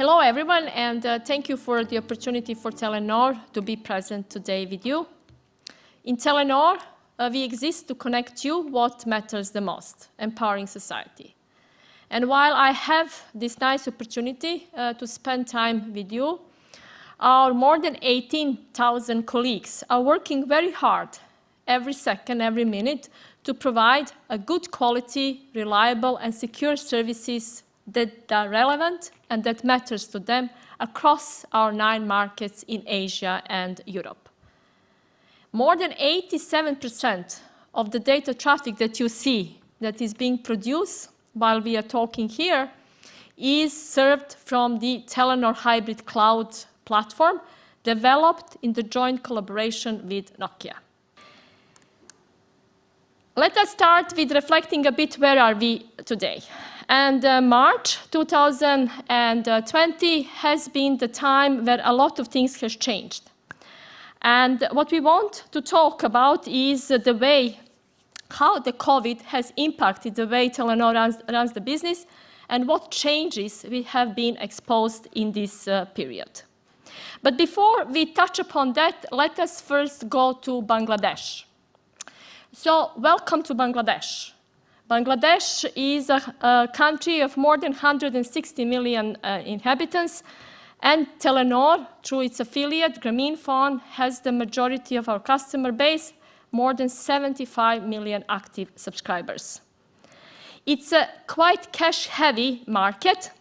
Hello everyone, and thank you for the opportunity for Telenor to be present today with you. In Telenor, we exist to connect you what matters the most, empowering society. And while I have this nice opportunity to spend time with you, our more than 18,000 colleagues are working very hard every second, every minute to provide a good quality, reliable and secure services that are relevant and that matters to them across our 9 markets in Asia and Europe. More than 87% of the data traffic that you see that is being produced while we are talking here is served from the Telenor Hybrid Cloud platform developed in the joint collaboration with Nokia. Let us start with reflecting a bit where are we today. And March 2020 has been the time where a lot of things has changed. And what we want to talk about is the way how the COVID has impacted the way Telenor runs the business and what changes we have been exposed in this period. But before we touch upon that, let us first go to Bangladesh. So, welcome to Bangladesh. Bangladesh is a country of more than 160 million inhabitants, and Telenor, through its affiliate, Grameenphone, has the majority of our customer base, more than 75 million active subscribers. It's a quite cash-heavy market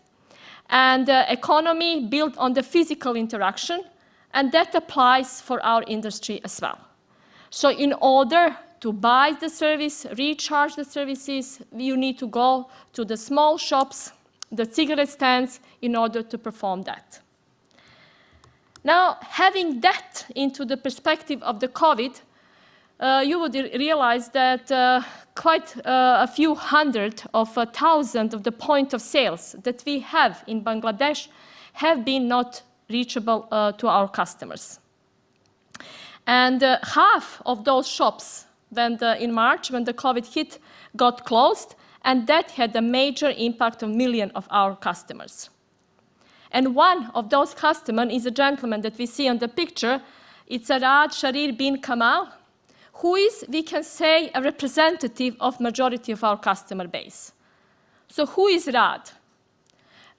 and economy built on the physical interaction, and that applies for our industry as well. So in order to buy the service, recharge the services, you need to go to the small shops, the cigarette stands, in order to perform that. Now, having that into the perspective of the COVID, you would realize that quite a few hundred of thousands of the point of sales that we have in Bangladesh have been not reachable to our customers. And half of those shops in March, when the COVID hit, got closed, and that had a major impact on millions of our customers. And one of those customers is a gentleman that we see on the picture. It's Rad Sharir bin Kamal, who is, we can say, a representative of majority of our customer base. So who is Rad?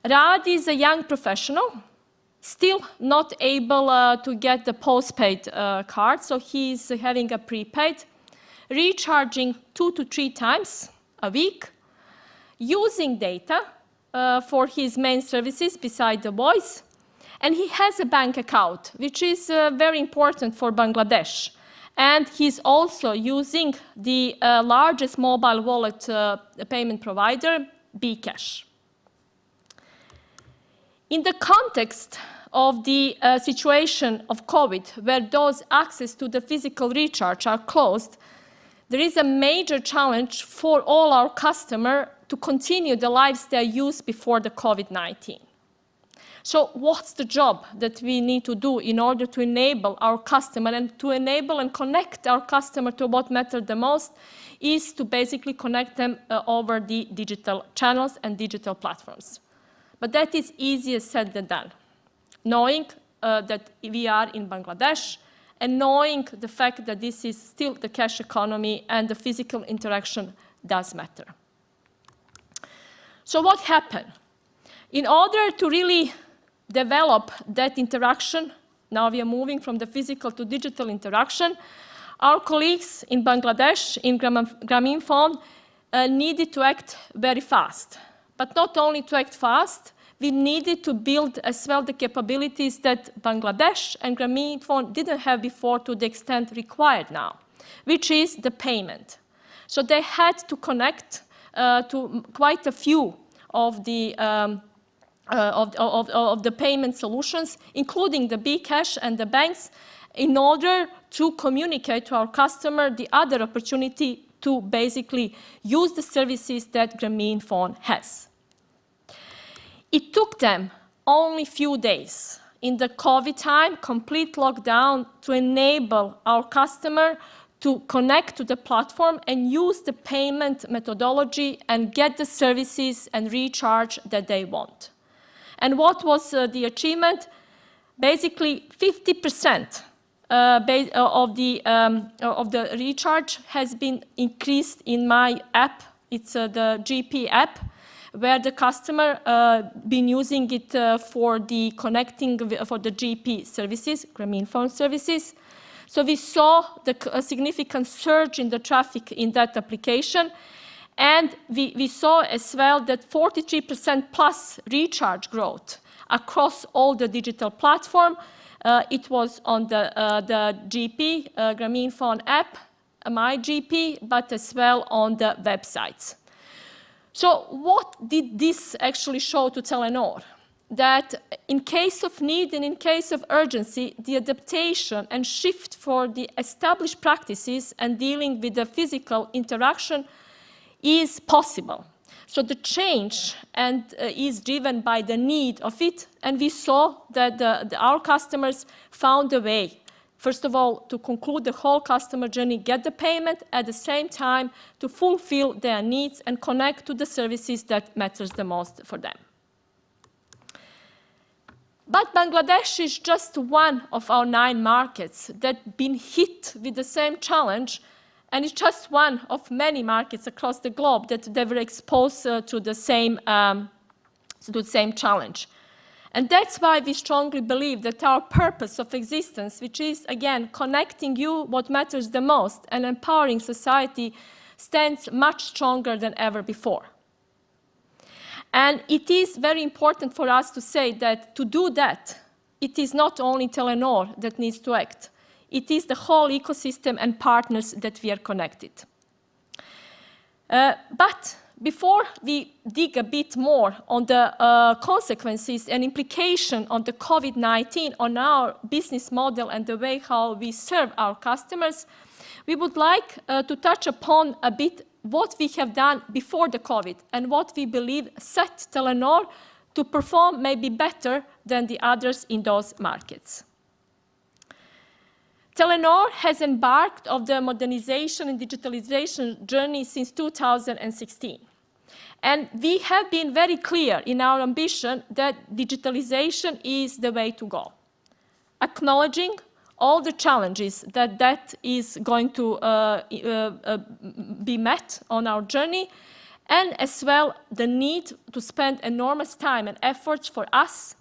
Rad is a young professional, still not able to get the postpaid card, so he's having a prepaid, recharging 2 to 3 times a week, using data for his main services beside the voice, and he has a bank account, which is very important for Bangladesh. And he's also using the largest mobile wallet payment provider, bKash. In the context of the situation of COVID, where those access to the physical recharge are closed, there is a major challenge for all our customers to continue the lives they used before the COVID-19. So what's the job that we need to do in order to enable our customer and to enable and connect our customer to what matters the most is to basically connect them over the digital channels and digital platforms. But that is easier said than done, knowing that we are in Bangladesh and knowing the fact that this is still the cash economy and the physical interaction does matter. So what happened? In order to really develop that interaction, now we are moving from the physical to digital interaction, our colleagues in Bangladesh, in Grameenphone, needed to act very fast. But not only to act fast, we needed to build as well the capabilities that Bangladesh and Grameenphone didn't have before to the extent required now, which is the payment. So they had to connect to quite a few of the payment solutions, including the bKash and the banks, in order to communicate to our customer the other opportunity to basically use the services that Grameenphone has. It took them only few days in the COVID time, complete lockdown, to enable our customer to connect to the platform and use the payment methodology and get the services and recharge that they want. And what was the achievement? Basically, 50% of the recharge has been increased in my app. It's the GP app, where the customer been using it for the connecting for the GP services, Grameenphone services. So we saw a significant surge in the traffic in that application. And we saw as well that 43% plus recharge growth across all the digital platform. It was on the GP, Grameenphone app, My GP, but as well on the websites. So what did this actually show to Telenor? That in case of need and in case of urgency, the adaptation and shift for the established practices and dealing with the physical interaction is possible. So the change is driven by the need of it, and we saw that our customers found a way, first of all, to conclude the whole customer journey, get the payment, at the same time to fulfill their needs and connect to the services that matters the most for them. But Bangladesh is just one of our 9 markets that been hit with the same challenge, and it's just one of many markets across the globe that they were exposed to the same challenge. And that's why we strongly believe that our purpose of existence, which is, again, connecting you what matters the most and empowering society, stands much stronger than ever before. And it is very important for us to say that to do that, it is not only Telenor that needs to act. It is the whole ecosystem and partners that we are connected. But before we dig a bit more on the consequences and implication of the COVID-19 on our business model and the way how we serve our customers, we would like to touch upon a bit what we have done before the COVID and what we believe set Telenor to perform maybe better than the others in those markets. Telenor has embarked on the modernization and digitalization journey since 2016. And we have been very clear in our ambition that digitalization is the way to go. Acknowledging all the challenges that is going to be met on our journey, and as well the need to spend enormous time and efforts for us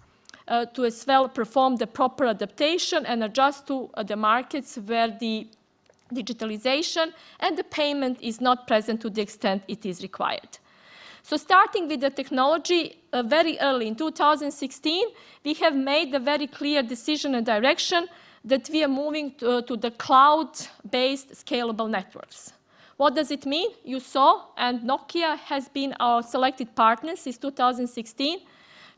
to as well perform the proper adaptation and adjust to the markets where the digitalization and the payment is not present to the extent it is required. So starting with the technology, very early in 2016, we have made a very clear decision and direction that we are moving to the cloud-based scalable networks. What does it mean? You saw, and Nokia has been our selected partner since 2016.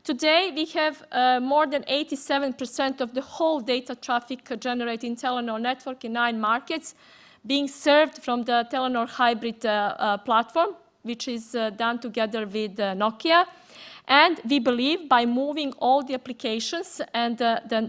Today, we have more than 87% of the whole data traffic generated in Telenor network in 9 markets being served from the Telenor hybrid platform, which is done together with Nokia. And we believe by moving all the applications and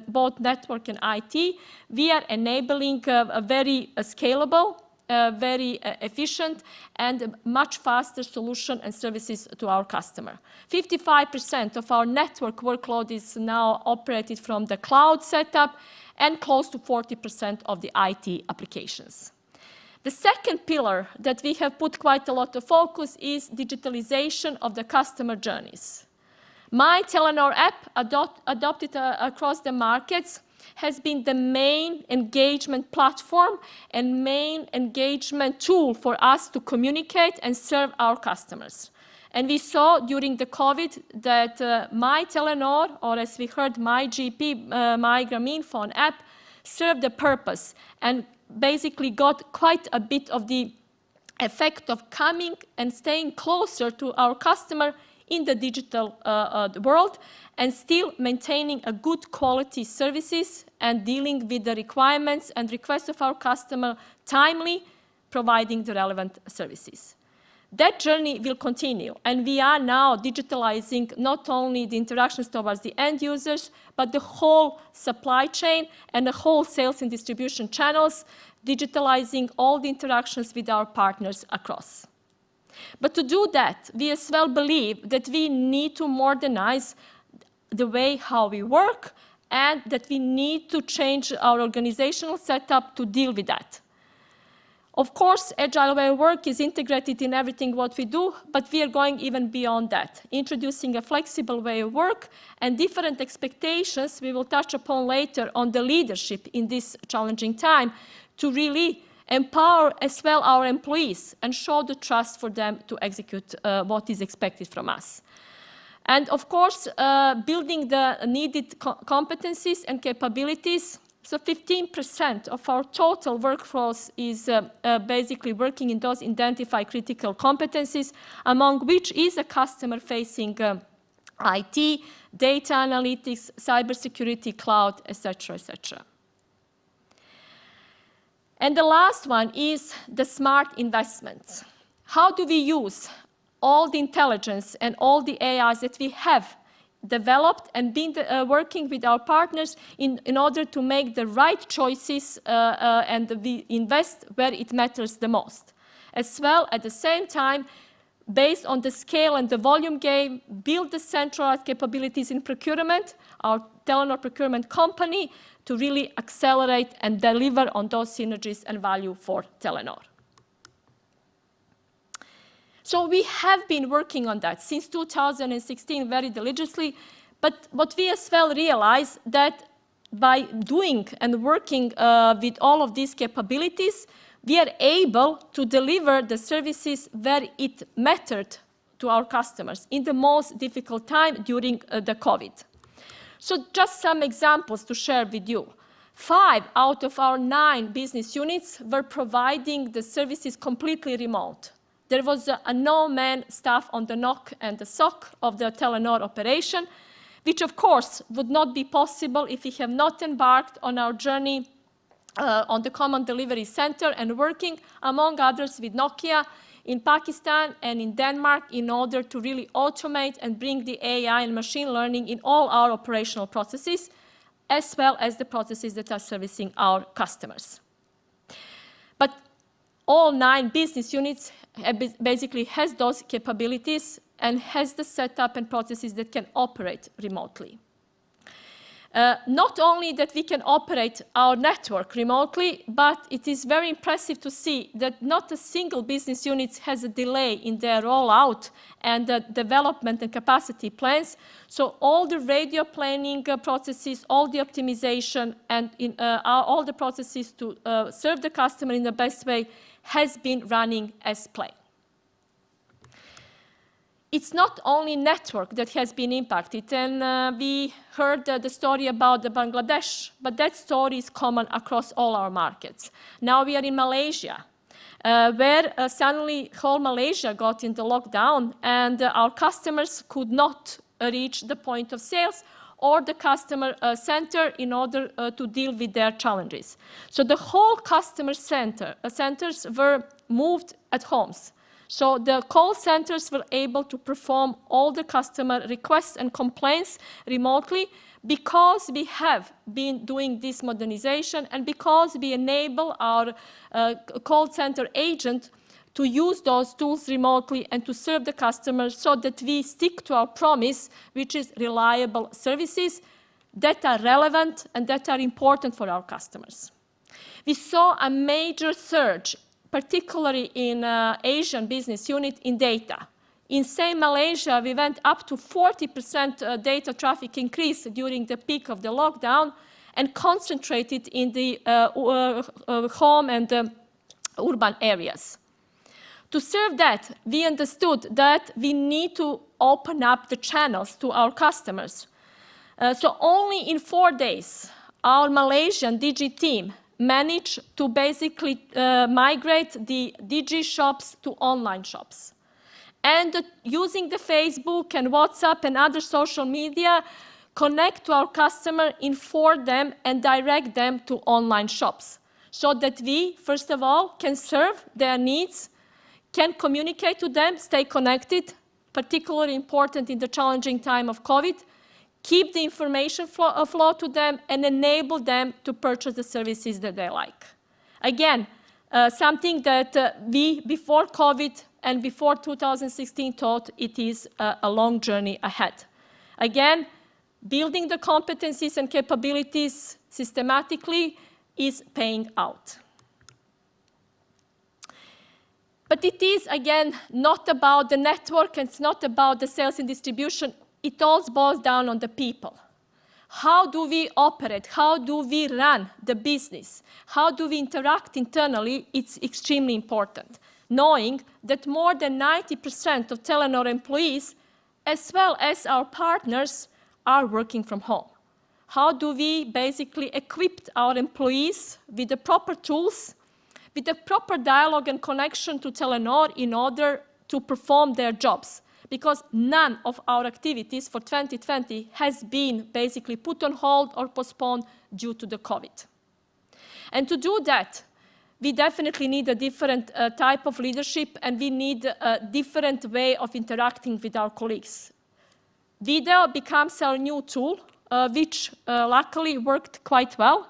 both network and IT, we are enabling a very scalable, very efficient, and much faster solution and services to our customer. 55% of our network workload is now operated from the cloud setup, and close to 40% of the IT applications. The second pillar that we have put quite a lot of focus is digitalization of the customer journeys. My Telenor app, adopted across the markets, has been the main engagement platform and main engagement tool for us to communicate and serve our customers. And we saw during the COVID that My Telenor, or as we heard, My GP, My Grameenphone app, served the purpose and basically got quite a bit of the effect of coming and staying closer to our customer in the digital world, and still maintaining a good quality services and dealing with the requirements and requests of our customer timely, providing the relevant services. That journey will continue, and we are now digitalizing not only the interactions towards the end users, but the whole supply chain and the whole sales and distribution channels, digitalizing all the interactions with our partners across. But to do that, we as well believe that we need to modernize the way how we work, and that we need to change our organizational setup to deal with that. Of course, agile way of work is integrated in everything what we do, but we are going even beyond that, introducing a flexible way of work and different expectations we will touch upon later on the leadership in this challenging time to really empower as well our employees and show the trust for them to execute what is expected from us. And of course, building the needed competencies and capabilities. So 15% of our total workforce is basically working in those identified critical competencies, among which is a customer-facing IT, data analytics, cybersecurity, cloud, etc., etc. And the last one is the smart investments. How do we use all the intelligence and all the AIs that we have developed and been working with our partners in order to make the right choices and we invest where it matters the most. As well, at the same time, based on the scale and the volume game, build the centralized capabilities in procurement, our Telenor procurement company, to really accelerate and deliver on those synergies and value for Telenor. So we have been working on that since 2016 very diligently, but what we as well realize that by doing and working with all of these capabilities, we are able to deliver the services where it mattered to our customers in the most difficult time during the COVID. So just some examples to share with you. 5 out of our 9 business units were providing the services completely remote. There was a no-man staff on the NOC and the SOC of the Telenor operation, which of course would not be possible if we have not embarked on our journey on the Common Delivery Center and working, among others, with Nokia in Pakistan and in Denmark in order to really automate and bring the AI and machine learning in all our operational processes, as well as the processes that are servicing our customers. But all 9 business units basically has those capabilities and has the setup and processes that can operate remotely. Not only that we can operate our network remotely, but it is very impressive to see that not a single business unit has a delay in their rollout and the development and capacity plans. So all the radio planning processes, all the optimization, and all the processes to serve the customer in the best way has been running as planned. It's not only network that has been impacted, and we heard the story about the Bangladesh, but that story is common across all our markets. Now we are in Malaysia, where suddenly whole Malaysia got into lockdown, and our customers could not reach the point of sales or the customer center in order to deal with their challenges. So the whole customer centers were moved at homes. So the call centers were able to perform all the customer requests and complaints remotely because we have been doing this modernization and because we enable our call center agent to use those tools remotely and to serve the customers so that we stick to our promise, which is reliable services that are relevant and that are important for our customers. We saw a major surge, particularly in Asian business unit, in data. In same Malaysia, we went up to 40% data traffic increase during the peak of the lockdown and concentrated in the home and urban areas. To serve that, we understood that we need to open up the channels to our customers. So only in 4 days, our Malaysian Digi team managed to basically migrate the Digi shops to online shops. And using the Facebook and WhatsApp and other social media, connect to our customer, inform them and direct them to online shops. So that we, first of all, can serve their needs, can communicate to them, stay connected, particularly important in the challenging time of COVID, keep the information flow to them, and enable them to purchase the services that they like. Again, something that we, before COVID and before 2016, thought it is a long journey ahead. Again, building the competencies and capabilities systematically is paying out. But it is, again, not about the network, and it's not about the sales and distribution. It all boils down on the people. How do we operate? How do we run the business? How do we interact internally? It's extremely important, knowing that more than 90% of Telenor employees, as well as our partners, are working from home. How do we basically equip our employees with the proper tools, with the proper dialogue and connection to Telenor in order to perform their jobs? Because none of our activities for 2020 has been basically put on hold or postponed due to the COVID. And to do that, we definitely need a different type of leadership, and we need a different way of interacting with our colleagues. Video becomes our new tool, which luckily worked quite well.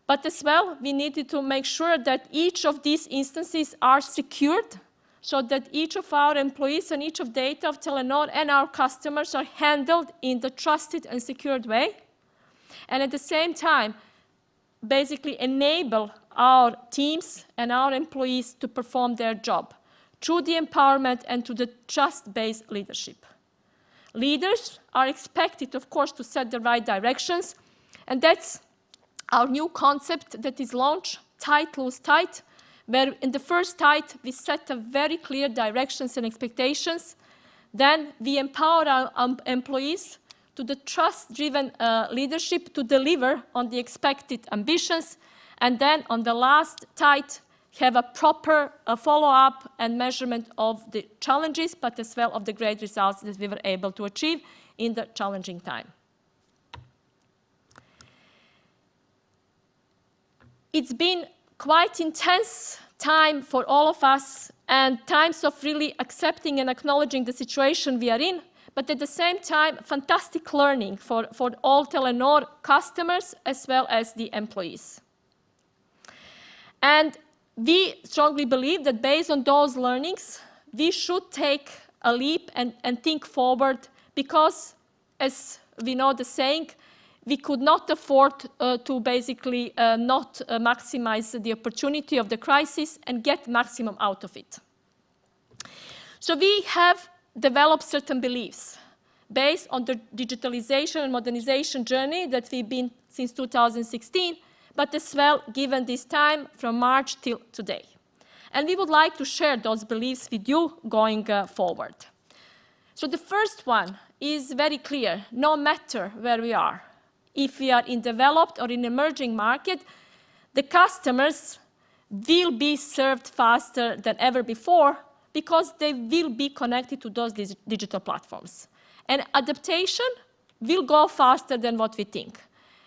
But as well, we needed to make sure that each of these instances are secured, so that each of our employees and each of data of Telenor and our customers are handled in the trusted and secured way. And at the same time, basically enable our teams and our employees to perform their job through the empowerment and to the trust-based leadership. Leaders are expected, of course, to set the right directions, and that's our new concept that is launched, Tight, Loose, Tight, where in the first tight, we set a very clear directions and expectations. Then we empower our employees to the trust-driven leadership to deliver on the expected ambitions. And then on the last tight, have a proper follow-up and measurement of the challenges, but as well of the great results that we were able to achieve in the challenging time. It's been quite intense time for all of us, and times of really accepting and acknowledging the situation we are in, but at the same time, fantastic learning for all Telenor customers as well as the employees. And we strongly believe that based on those learnings, we should take a leap and think forward, because, as we know the saying, we could not afford to basically not maximize the opportunity of the crisis and get maximum out of it. So we have developed certain beliefs based on the digitalization and modernization journey that we've been since 2016, but as well given this time from March till today. And we would like to share those beliefs with you going forward. So the first one is very clear: no matter where we are, if we are in developed or in emerging market, the customers will be served faster than ever before, because they will be connected to those digital platforms. And adaptation will go faster than what we think.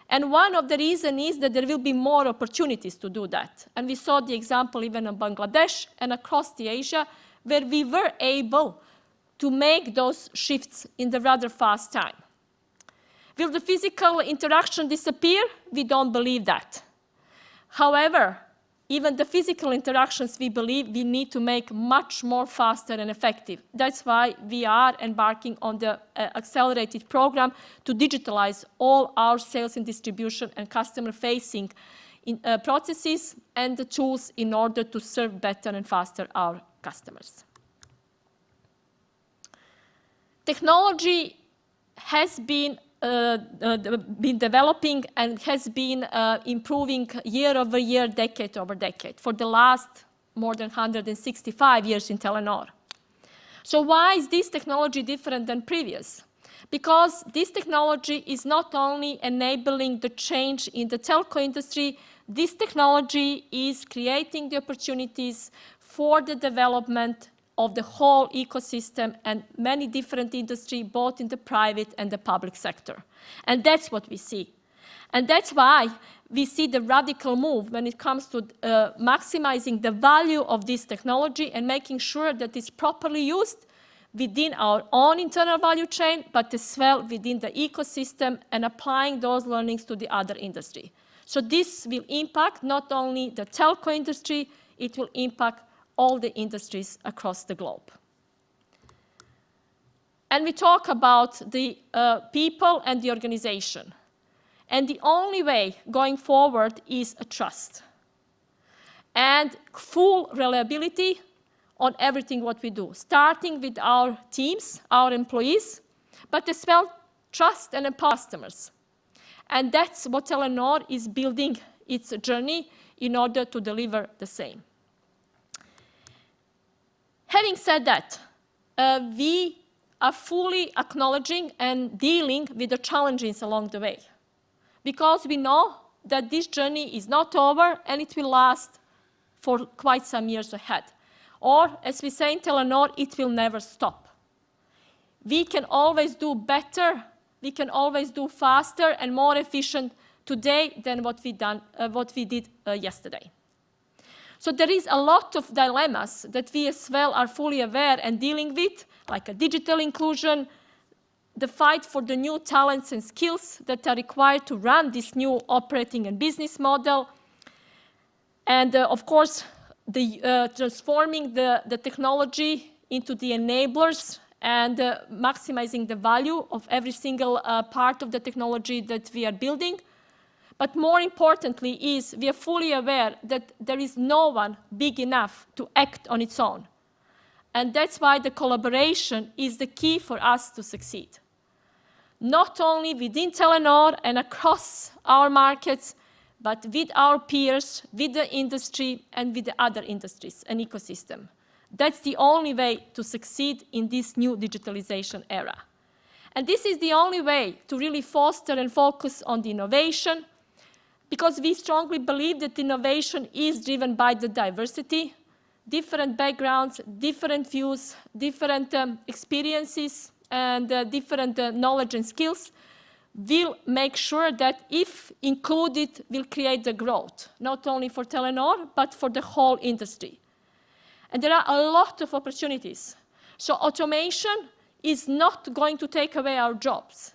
And one of the reasons is that there will be more opportunities to do that. And we saw the example even in Bangladesh and across the Asia, where we were able to make those shifts in the rather fast time. Will the physical interaction disappear? We don't believe that. However, even the physical interactions, we believe we need to make much more faster and effective. That's why we are embarking on the accelerated program to digitalize all our sales and distribution and customer-facing processes and the tools in order to serve better and faster our customers. Technology has been developing and has been improving year over year, decade over decade, for the last more than 165 years in Telenor. So why is this technology different than previous? Because this technology is not only enabling the change in the telco industry, this technology is creating the opportunities for the development of the whole ecosystem and many different industries, both in the private and the public sector. And that's what we see. And that's why we see the radical move when it comes to maximizing the value of this technology and making sure that it's properly used within our own internal value chain, but as well within the ecosystem, and applying those learnings to the other industry. So this will impact not only the telco industry, it will impact all the industries across the globe. And we talk about the people and the organization. And the only way going forward is a trust and full reliability on everything what we do, starting with our teams, our employees, but as well trust and empower customers. And that's what Telenor is building its journey in order to deliver the same. Having said that, we are fully acknowledging and dealing with the challenges along the way, because we know that this journey is not over and it will last for quite some years ahead. Or, as we say in Telenor, it will never stop. We can always do better, we can always do faster and more efficient today than what we did yesterday. So there is a lot of dilemmas that we as well are fully aware and dealing with, like a digital inclusion, the fight for the new talents and skills that are required to run this new operating and business model, and of course, transforming the technology into the enablers and maximizing the value of every single part of the technology that we are building. But more importantly is we are fully aware that there is no one big enough to act on its own. And that's why the collaboration is the key for us to succeed. Not only within Telenor and across our markets, but with our peers, with the industry, and with the other industries and ecosystem. That's the only way to succeed in this new digitalization era. And this is the only way to really foster and focus on the innovation, because we strongly believe that innovation is driven by the diversity, different backgrounds, different views, different experiences, and different knowledge and skills will make sure that, if included, will create the growth, not only for Telenor, but for the whole industry. And there are a lot of opportunities. So automation is not going to take away our jobs.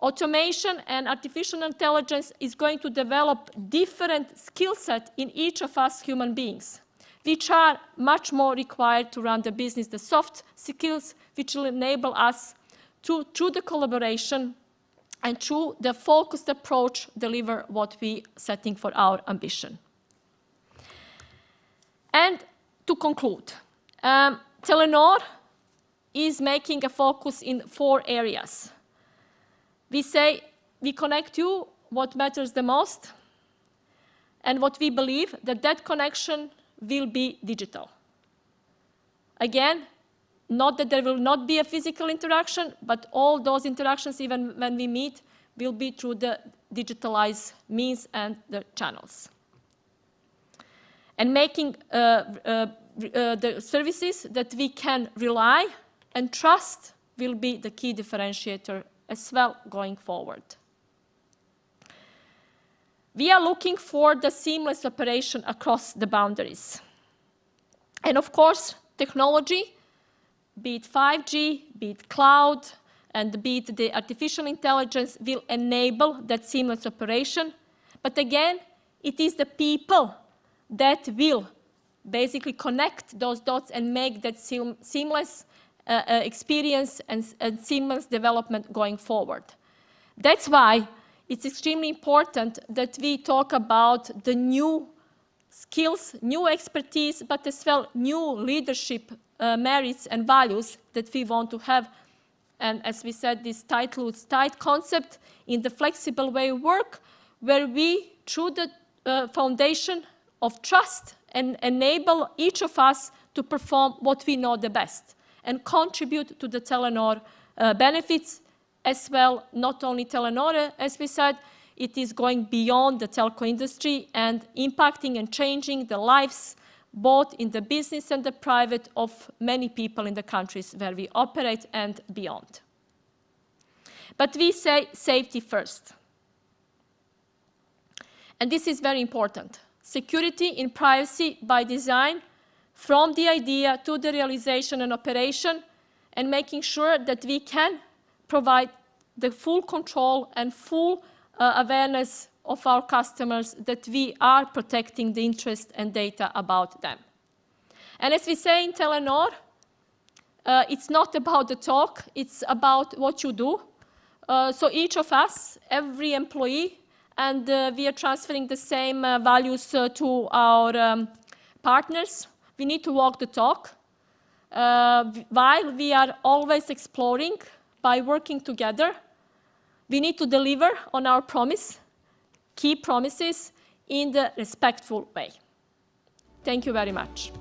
Automation and artificial intelligence is going to develop different skill sets in each of us human beings, which are much more required to run the business, the soft skills, which will enable us to, through the collaboration and through the focused approach, deliver what we setting for our ambition. And to conclude, Telenor is making a focus in 4 areas. We say we connect you what matters the most, and what we believe that connection will be digital. Again, not that there will not be a physical interaction, but all those interactions, even when we meet, will be through the digitalized means and the channels. And making the services that we can rely and trust will be the key differentiator as well going forward. We are looking for the seamless operation across the boundaries. And of course, technology, be it 5G, be it cloud, and be it the artificial intelligence, will enable that seamless operation. But again, it is the people that will basically connect those dots and make that seamless experience and seamless development going forward. That's why it's extremely important that we talk about the new skills, new expertise, but as well new leadership merits and values that we want to have. And as we said, this tight loops tight concept in the flexible way of work, where we, through the foundation of trust, and enable each of us to perform what we know the best and contribute to the Telenor benefits as well. Not only Telenor, as we said, it is going beyond the telco industry and impacting and changing the lives, both in the business and the private, of many people in the countries where we operate and beyond. But we say safety first. And this is very important. Security in privacy by design, from the idea to the realization and operation, and making sure that we can provide the full control and full awareness of our customers that we are protecting the interest and data about them. And as we say in Telenor, It's not about the talk, it's about what you do. So each of us, every employee, and we are transferring the same values to our partners. We need to walk the talk. While we are always exploring by working together, we need to deliver on our promise, keep promises in the respectful way. Thank you very much.